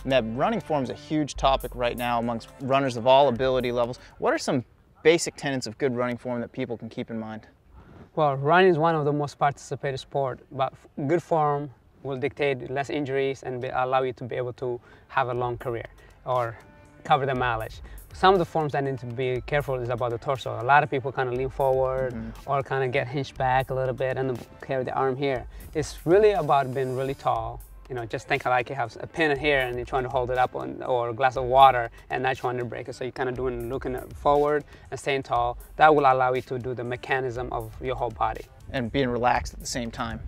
Meb, running form is a huge topic right now amongst runners of all ability levels. What are some basic tenets of good running form that people can keep in mind? Well, running is one of the most participated sports, but good form will dictate less injuries and allow you to be able to have a long career or cover the mileage. Some of the forms that need to be careful is about the torso. A lot of people kind of lean forward or kind of get hinged back a little bit and carry the arm here. It's really about being really tall. You know, just think like you have a pin here and you're trying to hold it up or a glass of water and not trying to break it. So you're kind of looking forward and staying tall. That will allow you to do the mechanism of your whole body. And being relaxed at the same time.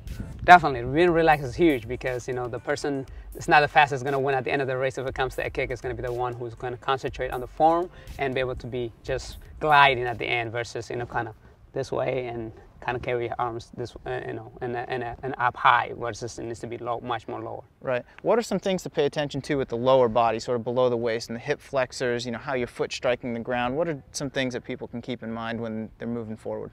Definitely, being relaxed is huge because, you know, the person, it's not the fastest going to win at the end of the race. If it comes to a kick, it's going to be the one who's going to concentrate on the form and be able to be just gliding at the end versus, you know, kind of this way and kind of carry your arms this, you know, and up high versus it needs to be low, much more lower. Right. What are some things to pay attention to with the lower body, sort of below the waist, and the hip flexors, you know, how your foot's striking the ground? What are some things that people can keep in mind when they're moving forward?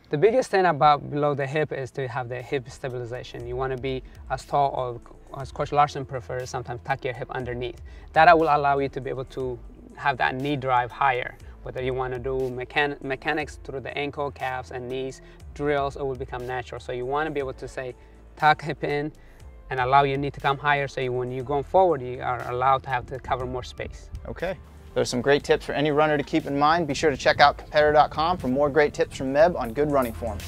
The biggest thing about below the hip is to have the hip stabilization. You want to be as tall, or as Coach Larson prefers, sometimes tuck your hip underneath. That will allow you to be able to have that knee drive higher. Whether you want to do mechanics through the ankle, calves, and knees, drills, it will become natural. So you want to be able to say, tuck hip in and allow your knee to come higher so when you're going forward, you are allowed to have to cover more space. Okay. There's some great tips for any runner to keep in mind. Be sure to check out competitor.com for more great tips from Meb on good running form.